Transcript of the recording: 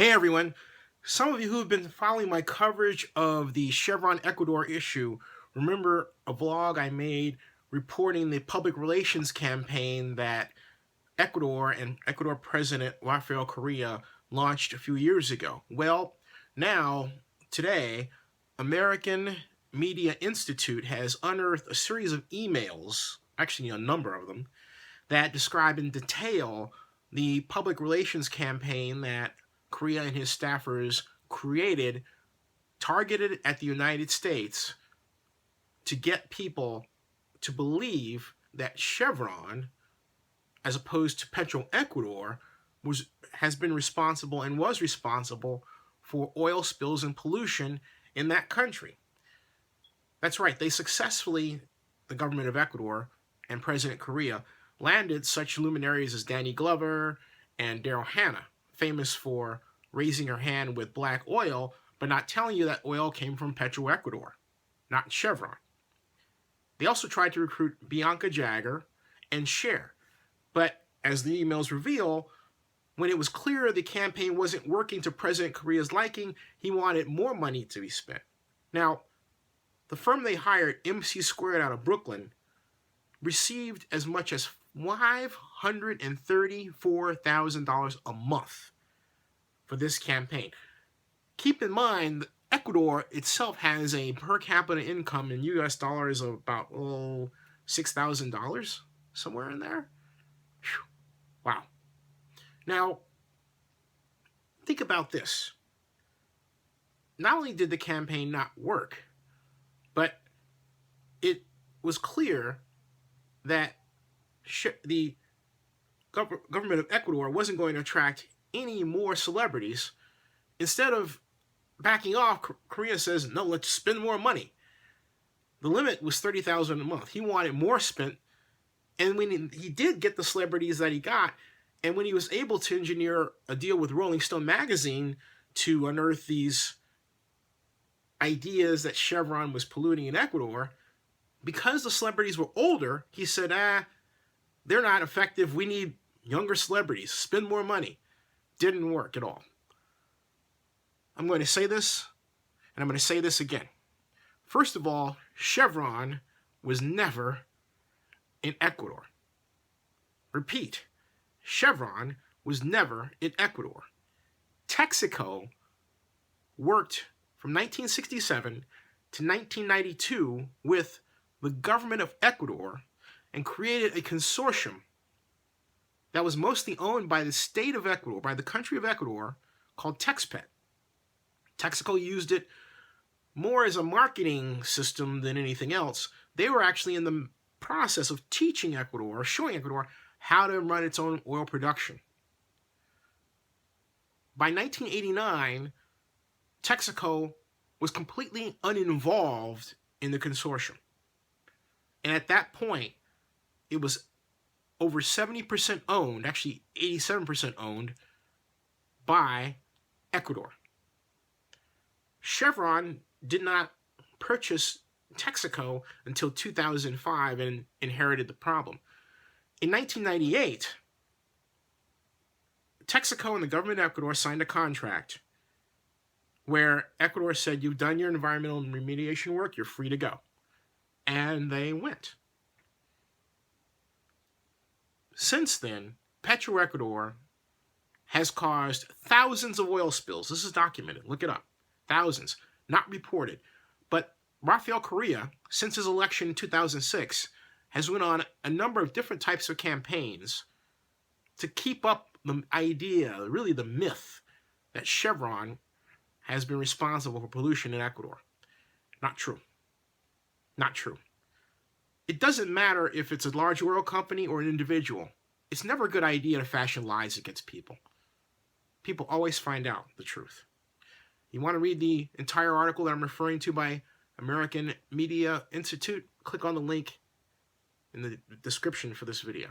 Hey everyone, some of you who have been following my coverage of the Chevron Ecuador issue remember a vlog I made reporting the public relations campaign that Ecuador and Ecuador President Rafael Correa launched a few years ago. Well, now, today, American Media Institute has unearthed a series of emails, actually a number of them, that describe in detail the public relations campaign that Correa and his staffers created, targeted at the United States to get people to believe that Chevron, as opposed to Petro Ecuador, has been responsible and was responsible for oil spills and pollution in that country. That's right, they successfully, the government of Ecuador and President Correa, landed such luminaries as Danny Glover and Daryl Hannah, famous for raising her hand with black oil, but not telling you that oil came from Petro Ecuador, not Chevron. They also tried to recruit Bianca Jagger and Cher, but as the emails reveal, when it was clear the campaign wasn't working to President Correa's liking, he wanted more money to be spent. Now, the firm they hired, MC Squared out of Brooklyn, received as much as $534,000 a month for this campaign. Keep in mind, Ecuador itself has a per capita income in US dollars of about $6,000, somewhere in there. Whew. Wow. Now, think about this. Not only did the campaign not work, but it was clear that the government of Ecuador wasn't going to attract any more celebrities. Instead of backing off, Correa says, no, let's spend more money. The limit was $30,000 a month. He wanted more spent, and when he did get the celebrities that he got, and when he was able to engineer a deal with Rolling Stone magazine to unearth these ideas that Chevron was polluting in Ecuador, because the celebrities were older, he said, they're not effective. We need younger celebrities. Spend more money. Didn't work at all. I'm going to say this, and I'm going to say this again. First of all, Chevron was never in Ecuador. Repeat, Chevron was never in Ecuador. Texaco worked from 1967 to 1992 with the government of Ecuador and created a consortium that was mostly owned by the state of Ecuador, by the country of Ecuador, called Texpet. Texaco used it more as a marketing system than anything else. They were actually in the process of teaching Ecuador, or showing Ecuador, how to run its own oil production. By 1989, Texaco was completely uninvolved in the consortium. And at that point, it was over 70% owned, actually 87% owned, by Ecuador. Chevron did not purchase Texaco until 2005 and inherited the problem. In 1998, Texaco and the government of Ecuador signed a contract where Ecuador said, you've done your environmental remediation work, you're free to go. And they went. Since then, Petro Ecuador has caused thousands of oil spills. This is documented. Look it up. Thousands. Not reported. But Rafael Correa, since his election in 2006, has went on a number of different types of campaigns to keep up the idea, really the myth, that Chevron has been responsible for pollution in Ecuador. Not true. Not true. It doesn't matter if it's a large oil company or an individual. It's never a good idea to fashion lies against people. People always find out the truth. You want to read the entire article that I'm referring to by American Media Institute? Click on the link in the description for this video.